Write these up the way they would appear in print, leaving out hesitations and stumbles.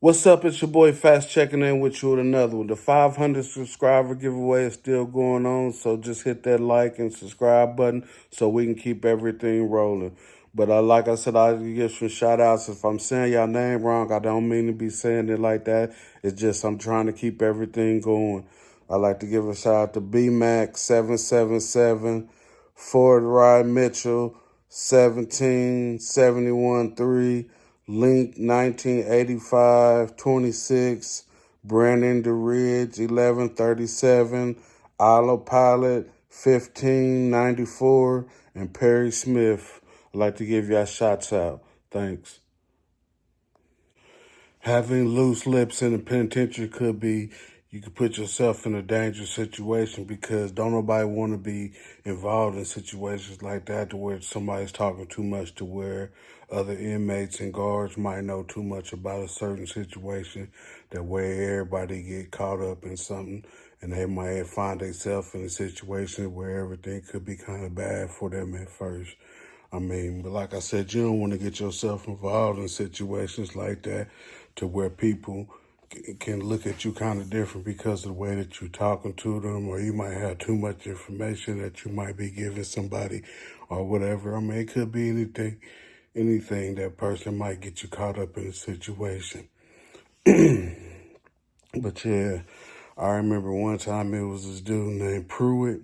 What's up? It's your boy Fast checking in with you with another one. The 500 subscriber giveaway is still going on, so just hit that like and subscribe button so we can keep everything rolling. But like I said, I give some shout outs. If I'm saying y'all name wrong, I don't mean to be saying it like that. It's just I'm trying to keep everything going. I like to give a shout out to BMAC777, Ford Ride Mitchell 17713. Link 1985 26, Brandon DeRidge 1137, Pilot 1594, and Perry Smith. I'd like to give y'all shots out. Thanks. Having loose lips in the penitentiary could be, you could put yourself in a dangerous situation because don't nobody want to be involved in situations like that to where somebody's talking too much to where other inmates and guards might know too much about a certain situation that where everybody get caught up in something and they might find themselves in a situation where everything could be kind of bad for them at first. But like I said, you don't want to get yourself involved in situations like that to where people can look at you kind of different because of the way that you're talking to them, or you might have too much information that you might be giving somebody or whatever. It could be anything that person might get you caught up in a situation. But yeah, I remember one time it was this dude named Pruitt,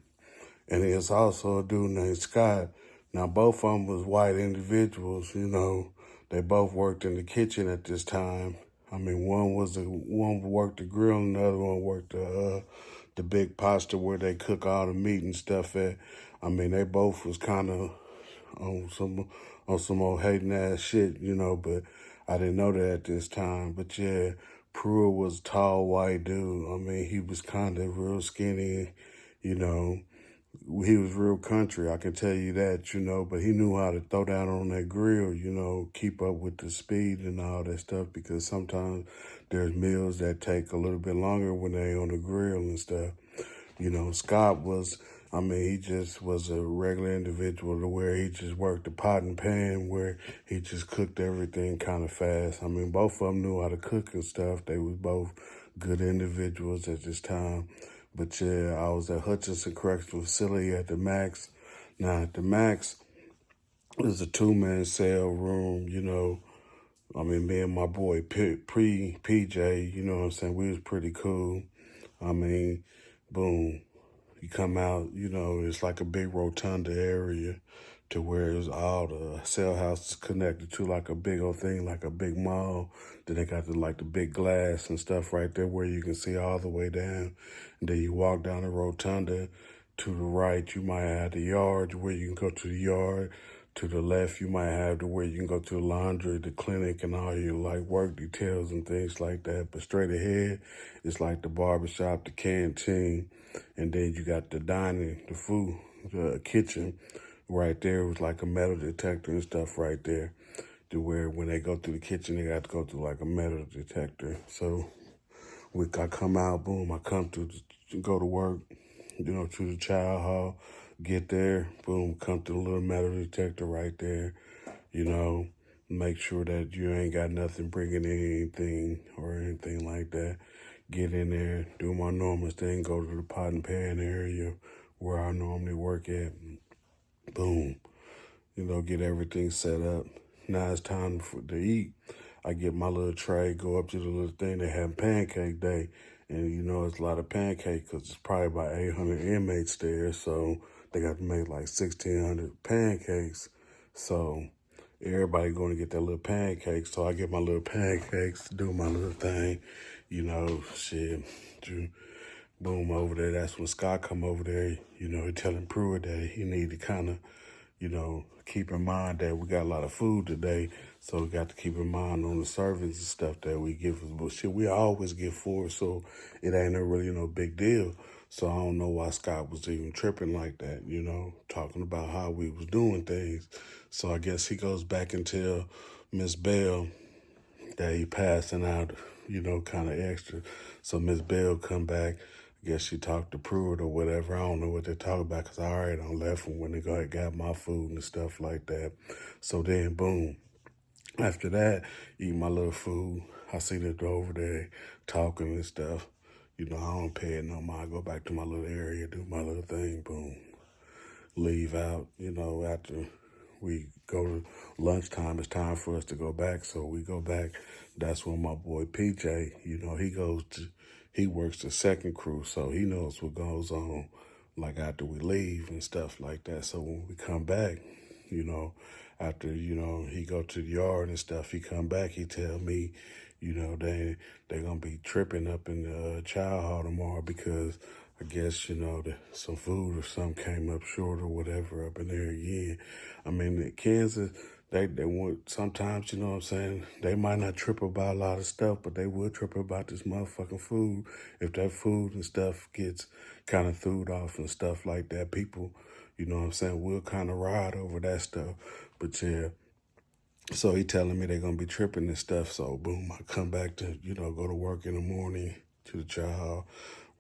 and there's also a dude named Scott. Now, both of them was white individuals, They both worked in the kitchen at this time. One worked the grill, and the other one worked the big pasta where they cook all the meat and stuff at. They both was kind of on some old hating ass shit, But I didn't know that at this time. But yeah, Pruitt was a tall white dude. He was kind of real skinny, you know. He was real country, I can tell you that, but he knew how to throw down on that grill, keep up with the speed and all that stuff because sometimes there's meals that take a little bit longer when they on the grill and stuff. Scott was, he just was a regular individual to where he just worked the pot and pan where he just cooked everything kind of fast. Both of them knew how to cook and stuff. They was both good individuals at this time. But yeah, I was at Hutchinson Correctional Facility at the Max. Now, at the Max, it was a two-man cell room, Me and my boy PJ, we was pretty cool. Boom. You come out, it's like a big rotunda area to where it's all the cell houses connected to like a big old thing, like a big mall. Then they got the big glass and stuff right there where you can see all the way down. And then you walk down the rotunda. To the right, you might have the yard where you can go to the yard. To the left, you might have to where you can go to the laundry, the clinic, and all your work details and things like that. But straight ahead, it's like the barbershop, the canteen, and then you got the dining, the food, the kitchen right there. It was like a metal detector and stuff right there. To where when they go through the kitchen, they got to go through like a metal detector. So I come out, boom, I come to go to work, to the child hall, get there, boom, come to the little metal detector right there, make sure that you ain't got nothing bringing anything or anything like that. Get in there, do my normal thing, go to the pot and pan area where I normally work at, boom, get everything set up. Now it's time to eat. I get my little tray, go up to the little thing. They have pancake day. And, it's a lot of pancake because it's probably about 800 inmates there. So they got to make like 1,600 pancakes. So everybody going to get their little pancakes. So I get my little pancakes, do my little thing, shit. Boom, over there. That's when Scott come over there, he telling Pruitt that he need to kind of, keep in mind that we got a lot of food today. So we got to keep in mind on the servings and stuff that we give us. But shit, we always get food, so it ain't really no big deal. So I don't know why Scott was even tripping like that, talking about how we was doing things. So I guess he goes back and tell Miss Bell that he passing out, kind of extra. So Miss Bell come back. I guess she talked to Pruitt or whatever. I don't know what they talk about because I already done left when they got my food and stuff like that. So then, boom, After that, eat my little food. I see them over there talking and stuff. I don't pay it no mind. I go back to my little area, do my little thing, boom. Leave out, after we go to lunchtime, it's time for us to go back. So we go back. That's when my boy PJ, he works the second crew, so he knows what goes on, like after we leave and stuff like that. So when we come back, you know, after, he go to the yard and stuff, he come back, he tell me, they gonna be tripping up in the child hall tomorrow because I guess, some food or something came up short or whatever up in there again. I mean, Kansas, they want, sometimes, you know what I'm saying, they might not trip about a lot of stuff, but they will trip about this motherfucking food. If that food and stuff gets kind of thawed off and stuff like that, people, you know what I'm saying, will kind of ride over that stuff. But yeah, so he telling me they're gonna be tripping and stuff. So boom, I come back to, go to work in the morning to the job,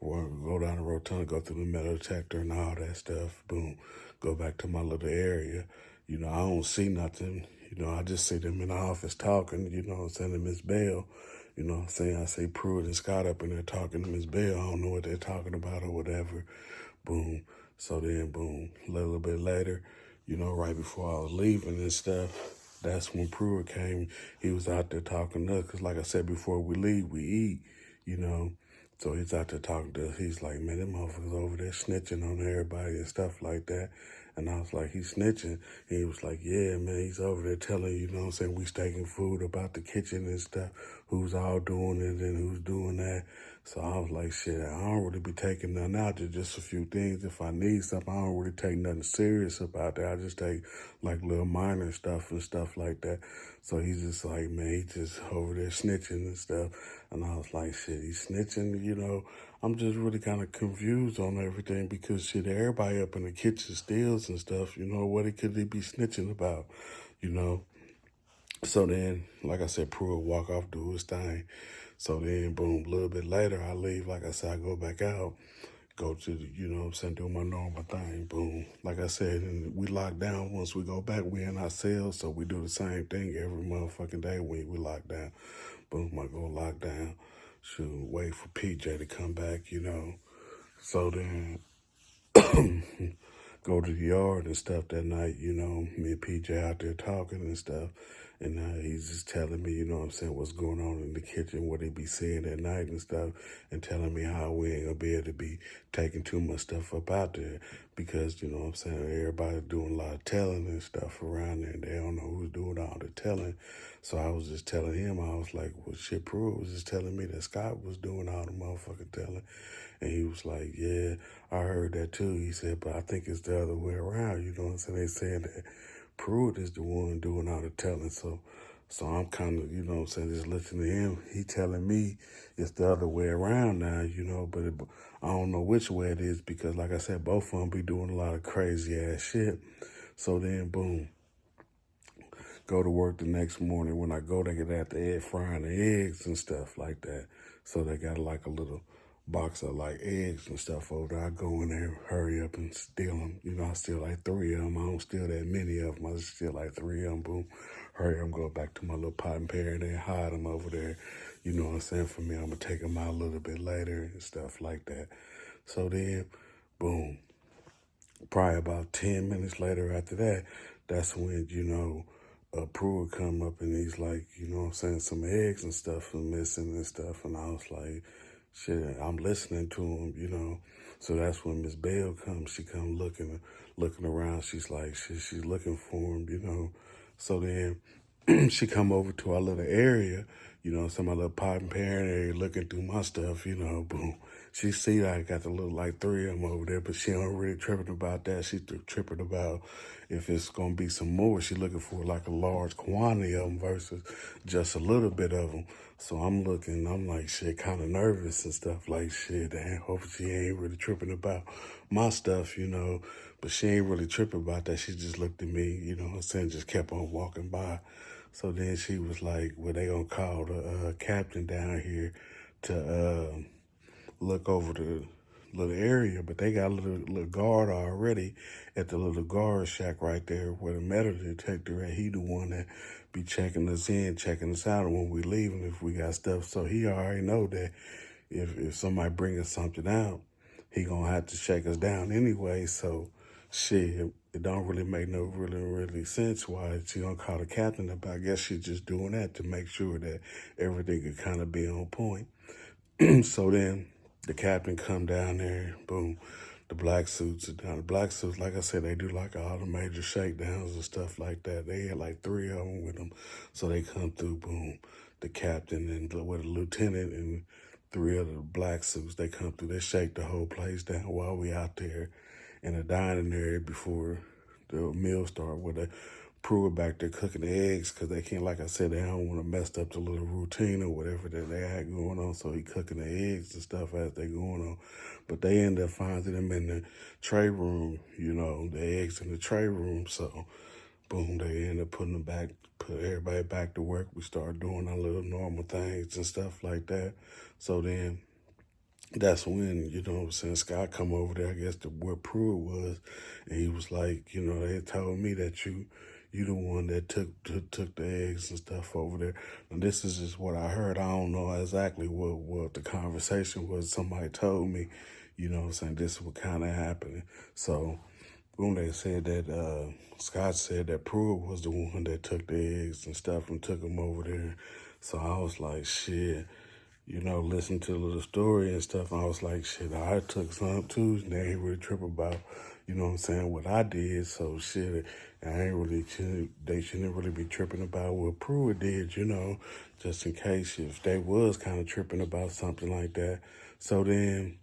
or go down the rotunda, go through the metal detector and all that stuff. Boom, go back to my little area. I don't see nothing. I just see them in the office talking, what I'm saying, to Miss Bell. You know what I'm saying? I see Pruitt and Scott up in there talking to Miss Bell. I don't know what they're talking about or whatever. Boom. So then, boom, a little bit later, right before I was leaving and stuff, that's when Pruitt came. He was out there talking to us, because like I said, before we leave, we eat, you know. So he's out there talking to us. He's like, man, them motherfuckers over there snitching on everybody and stuff like that. And I was like, he's snitching. And he was like, yeah, man, he's over there telling, we taking food about the kitchen and stuff, who's all doing it and who's doing that. So I was like, shit, I don't really be taking nothing out, just a few things. If I need something, I don't really take nothing serious about that. I just take like little minor stuff and stuff like that. So he's just like, man, he just over there snitching and stuff. And I was like, shit, he's snitching, I'm just really kind of confused on everything because shit, everybody up in the kitchen steals and stuff, what could he be snitching about, you know? So then, like I said, Pruitt walk off, do his thing. So then, boom, a little bit later, I leave. Like I said, I go back out, go to the, do my normal thing. Boom. Like I said, and we lock down. Once we go back, we in our cells, so we do the same thing every motherfucking day when we lock down. Boom, I go lock down. Shoot, wait for PJ to come back, So then, go to the yard and stuff that night, me and PJ out there talking and stuff. And he's just telling me, what's going on in the kitchen, what he be seeing at night and stuff, and telling me how we ain't gonna be able to be taking too much stuff up out there because, everybody's doing a lot of telling and stuff around there and they don't know who's doing all the telling. So I was just telling him, I was like, well, shit, Pruitt was just telling me that Scott was doing all the motherfucking telling. And he was like, yeah, I heard that too. He said, but I think it's the other way around. You know what I'm saying? They saying that Pruitt is the one doing all the telling. So I'm kind of, just listening to him. He telling me it's the other way around now, but I don't know which way it is because, like I said, both of them be doing a lot of crazy ass shit. So then, boom, go to work the next morning. When I go, they get at the egg frying the eggs and stuff like that. So they got like a little box of like eggs and stuff over there. I go in there, hurry up and steal them. I steal like 3 of them. I don't steal that many of them. I just steal like 3 of them. Boom, hurry up, go back to my little pot and pan and hide them over there. You know what I'm saying? For me, I'm going to take them out a little bit later and stuff like that. So then, boom, probably about 10 minutes later after that, that's when, Pruitt come up and he's like, some eggs and stuff are missing and stuff. And I was like, shit, I'm listening to him. So that's when Miss Bell comes. She come looking around. She's like, she's looking for him. So then she come over to our little area, some of my little pot and pan area, looking through my stuff, boom. She see I got the little like 3 of them over there, but she don't really tripping about that. She tripping about if it's gonna be some more. She looking for like a large quantity of them versus just a little bit of them. So I'm looking, I'm like shit, kind of nervous and stuff. Like shit, damn, hopefully she ain't really tripping about my stuff, But she ain't really tripping about that. She just looked at me, what I'm saying, just kept on walking by. So then she was like, well, they gonna call the captain down here to look over little area, but they got a little guard already at the little guard shack right there where the metal detector at. He the one that be checking us in, checking us out when we leaving if we got stuff. So he already know that if somebody bring us something out, he gonna have to shake us down anyway. So shit, it don't really make no really sense why she gonna call the captain up. I guess she's just doing that to make sure that everything could kind of be on point. So then the captain come down there, boom. The black suits are down. The black suits, like I said, they do like all the major shakedowns and stuff like that. They had like 3 of them with them. So they come through, boom. The captain and with a lieutenant and 3 of the black suits, they come through. They shake the whole place down while we out there in the dining area before the meal start with the Pruitt back there cooking the eggs because they can't, like I said, they don't want to mess up the little routine or whatever that they had going on. So he cooking the eggs and stuff as they going on. But they end up finding them in the tray room, the eggs in the tray room. So boom, they end up putting them back, put everybody back to work. We start doing our little normal things and stuff like that. So then that's when, Scott come over there, I guess where Pruitt was, and he was like, they told me that you the one that took the eggs and stuff over there. And this is just what I heard. I don't know exactly what the conversation was. Somebody told me, this is what kind of happened. So boom, they said that Scott said that Pruitt was the one that took the eggs and stuff and took them over there. So I was like, shit. Listen to the story and stuff. And I was like, shit, I took some too. And they ain't really trip about, what I did. So shit, they shouldn't really be tripping about what Pruitt did, just in case if they was kind of tripping about something like that. So then,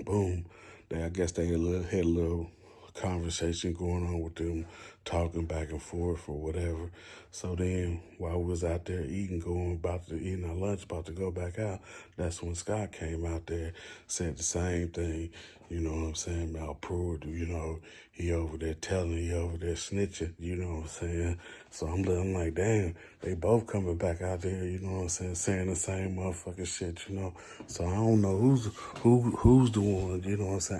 boom, I guess they had a little conversation going on with them, talking back and forth or whatever. So then while we was out there eating, eating our lunch, about to go back out, that's when Scott came out there, said the same thing, about Pruitt, he over there telling, he over there snitching, So I'm like, damn, they both coming back out there, saying the same motherfucking shit, So I don't know who's the one,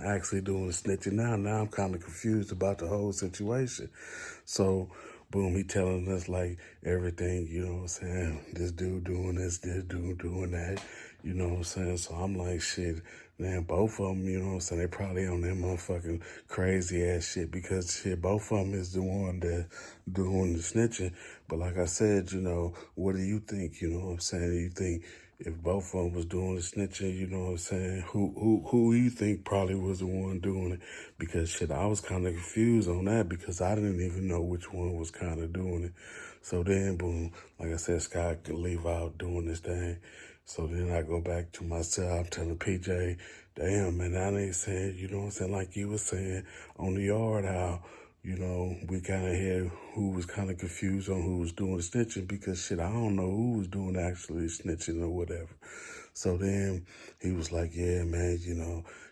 actually doing the snitching now. Now I'm kind of confused about the whole situation. So boom, he telling us like everything, this dude doing this dude doing that, So I'm like, shit, man, both of them, they probably on that motherfucking crazy ass shit because shit, both of them is the one that doing the snitching. But like I said, what do you think? You think if both of them was doing the snitching, who you think probably was the one doing it? Because shit, I was kind of confused on that because I didn't even know which one was kind of doing it. So then, boom, like I said, Scott could leave out doing this thing. So then I go back to my cell, I'm telling PJ, damn, man, I ain't saying, like you was saying on the yard, how, we kind of had who was kind of confused on who was doing the snitching because shit, I don't know who was doing actually snitching or whatever. So then he was like, yeah, man,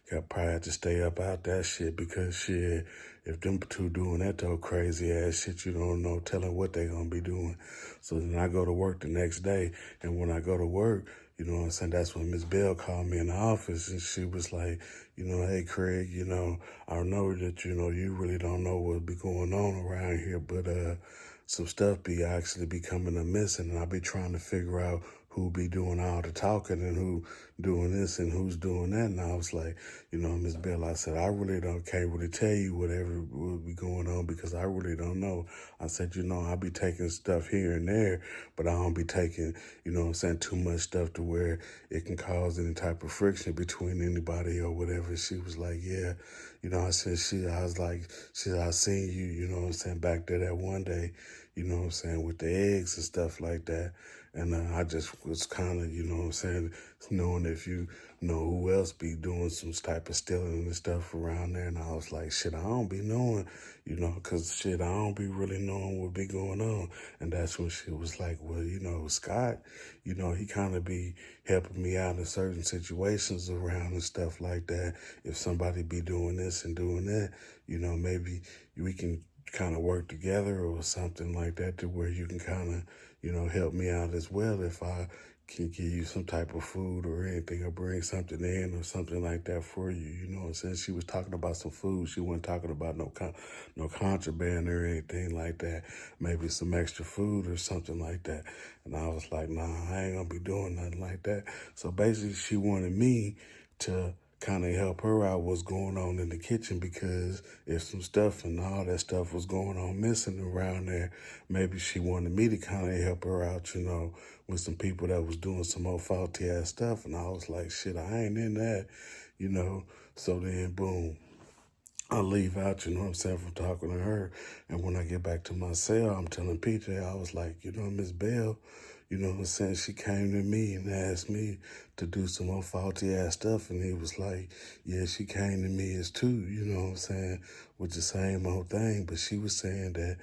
got probably have to stay up out that shit because shit, if them two doing that though crazy ass shit, you don't know telling what they gonna be doing. So then I go to work the next day, and when I go to work, that's when Miss Bell called me in the office and she was like, hey Craig, I know that, you really don't know what be going on around here, but some stuff be actually be coming up missing and I be trying to figure out who be doing all the talking and who doing this and who's doing that. And I was like, Miss Bell, I said, I really can't really tell you whatever will be going on because I really don't know. I said, I be taking stuff here and there, but I don't be taking, too much stuff to where it can cause any type of friction between anybody or whatever. She was like, yeah, I said, I was like, I seen you, back there that one day, with the eggs and stuff like that. And I just was kind of, knowing if you know who else be doing some type of stealing and stuff around there. And I was like, shit, I don't be knowing, because shit, I don't be really knowing what be going on. And that's when she was like, well, Scott, he kind of be helping me out in certain situations around and stuff like that. If somebody be doing this and doing that, maybe we can kind of work together or something like that to where you can kind of, help me out as well if I can give you some type of food or anything, or bring something in or something like that for you. And since she was talking about some food, she wasn't talking about no contraband or anything like that. Maybe some extra food or something like that. And I was like, nah, I ain't gonna be doing nothing like that. So basically she wanted me to kind of help her out what's going on in the kitchen, because if some stuff and all that stuff was going on missing around there, maybe she wanted me to kind of help her out, with some people that was doing some old faulty ass stuff. And I was like, shit, I ain't in that. So then, boom, I leave out, from talking to her. And when I get back to my cell, I'm telling PJ, I was like, Miss Bell, she came to me and asked me to do some more faulty ass stuff. And he was like, yeah, she came to me as too, with the same old thing. But she was saying that,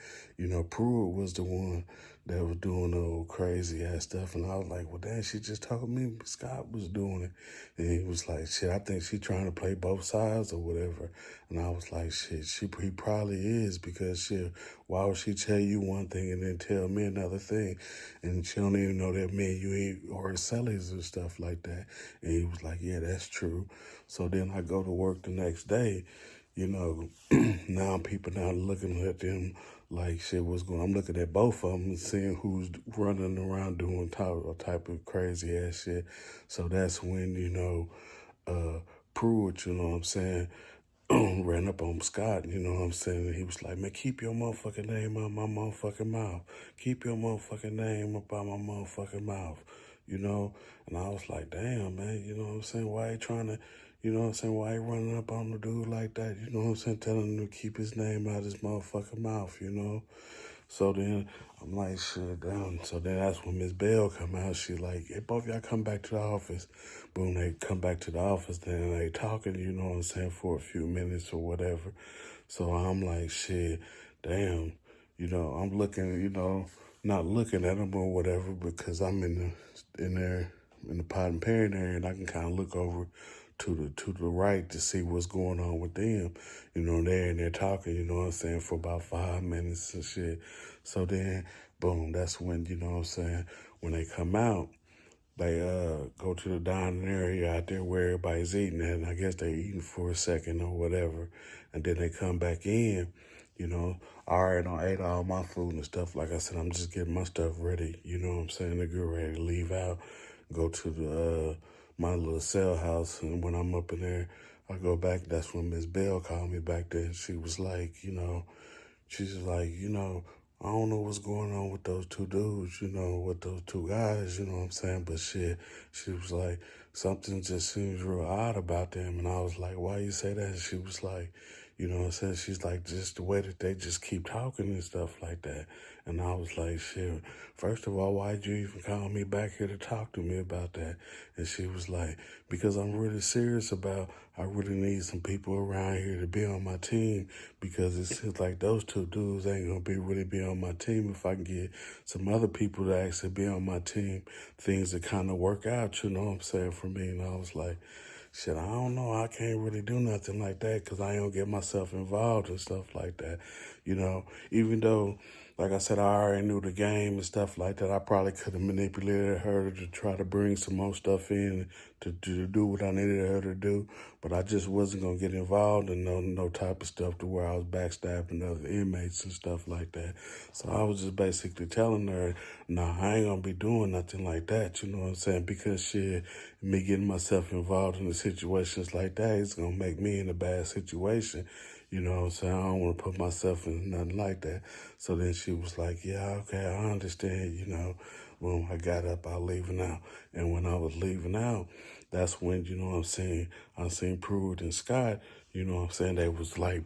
Pruitt was the one that was doing the old crazy ass stuff. And I was like, well, damn, she just told me Scott was doing it. And he was like, shit, I think she trying to play both sides or whatever. And I was like, shit, he probably is, because shit, why would she tell you one thing and then tell me another thing? And she don't even know that me and you eat or cellies and stuff like that. And he was like, yeah, that's true. So then I go to work the next day, now people now looking at them like, shit, what's going on? I'm looking at both of them and seeing who's running around doing type of crazy ass shit. So that's when, Pruitt, ran up on Scott, and he was like, man, keep your motherfucking name out my motherfucking mouth. Keep your motherfucking name up out my motherfucking mouth, And I was like, damn, man, why he trying to, why he running up on the dude like that, telling him to keep his name out his motherfucking mouth, So then I'm like, shit, down. So then that's when Miss Bell come out. She like, hey, both y'all come back to the office. Boom, they come back to the office. Then they talking, for a few minutes or whatever. So I'm like, shit, damn. I'm looking, not looking at them or whatever, because I'm in there in the pot and pan area, and I can kind of look over to the right to see what's going on with them. They're in there talking, for about 5 minutes and shit. So then, boom, that's when, when they come out, they go to the dining area out there where everybody's eating at, and I guess they eating for a second or whatever. And then they come back in, I already ate all my food and stuff. Like I said, I'm just getting my stuff ready, to get ready to leave out, go to the my little cell house. And when I'm up in there, I go back. That's when Miss Bell called me back there. She was like, she's like, I don't know what's going on with those two dudes, with those two guys, But shit, she was like, something just seems real odd about them. And I was like, why you say that? And she was like, she's like, just the way that they just keep talking and stuff like that. And I was like, shit, first of all, why'd you even call me back here to talk to me about that? And she was like, because I'm really serious about, I really need some people around here to be on my team, because it seems like those two dudes ain't going to really be on my team. If I can get some other people to actually be on my team, things that kind of work out, for me. And I was like, shit, I don't know. I can't really do nothing like that, because I don't get myself involved and stuff like that. Even though, like I said, I already knew the game and stuff like that, I probably could have manipulated her to try to bring some more stuff in to do what I needed her to do. But I just wasn't going to get involved in no type of stuff to where I was backstabbing other inmates and stuff like that. So I was just basically telling her, nah, I ain't going to be doing nothing like that, because shit, me getting myself involved in the situations like that, it's going to make me in a bad situation. I don't want to put myself in nothing like that. So then she was like, yeah, okay, I understand, Boom, I got up, I was leaving out. And when I was leaving out, that's when, I seen Pruitt and Scott, they was like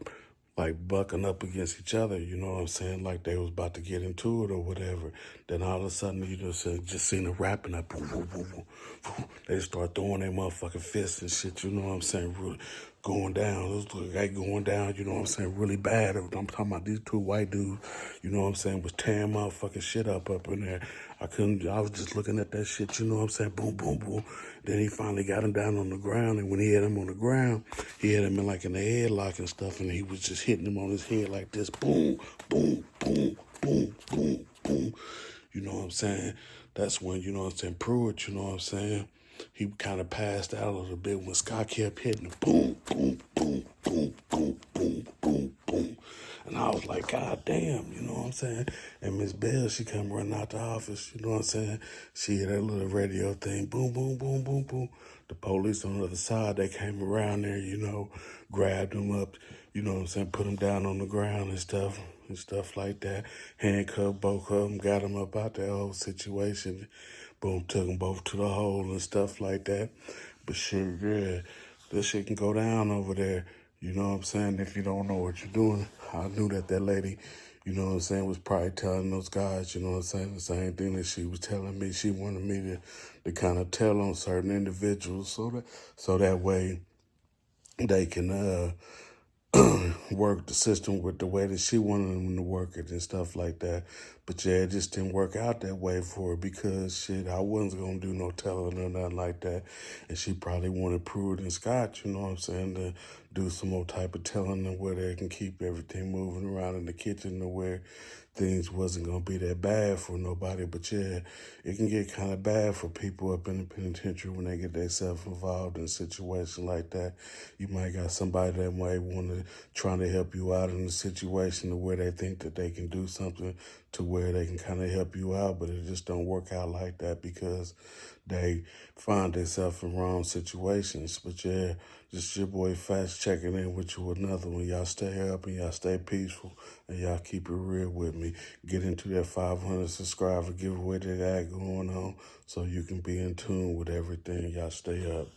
bucking up against each other, like they was about to get into it or whatever. Then all of a sudden, just seen them wrapping up. They start throwing their motherfucking fists and shit, really going down. It was like going down, really bad. I'm talking about these two white dudes, was tearing motherfucking shit up in there. I was just looking at that shit, boom, boom, boom. Then he finally got him down on the ground, and when he had him on the ground, he had him in like in the headlock and stuff, and he was just hitting him on his head like this, boom, boom, boom, boom, boom, boom. you know what I'm saying? That's when, you know what I'm saying, Pruitt, you know what I'm saying? He kind of passed out a little bit when Scott kept hitting the boom, boom, boom, boom, boom, boom, boom, boom. And I was like, God damn, you know what I'm saying? And Miss Bell, she come running out the office, you know what I'm saying? She had that little radio thing, boom, boom, boom, boom, boom. The police on the other side, they came around there, you know, grabbed him up, you know what I'm saying, put him down on the ground and stuff like that. Handcuffed both of them, got him up out that whole situation. Boom, took them both to the hole and stuff like that. But shit, yeah, this shit can go down over there. You know what I'm saying? If you don't know what you're doing. I knew that lady, you know what I'm saying, was probably telling those guys, you know what I'm saying, the same thing that she was telling me. She wanted me to kind of tell on certain individuals so that way they can work the system with the way that she wanted them to work it and stuff like that. But yeah, it just didn't work out that way for her because shit, I wasn't gonna do no telling or nothing like that. And she probably wanted Pruitt and Scott, you know what I'm saying, to do some more type of telling them where they can keep everything moving around in the kitchen to where things wasn't gonna be that bad for nobody. But yeah, it can get kind of bad for people up in the penitentiary when they get themselves involved in a situation like that. You might got somebody that might want to trying to help you out in a situation to where they think that they can do something to where they can kind of help you out, but it just don't work out like that because they find themselves in wrong situations. But yeah, just your boy Fats checking in with you with another one. Y'all stay up and y'all stay peaceful and y'all keep it real with me. Get into that 500 subscriber giveaway that I got going on so you can be in tune with everything. Y'all stay up.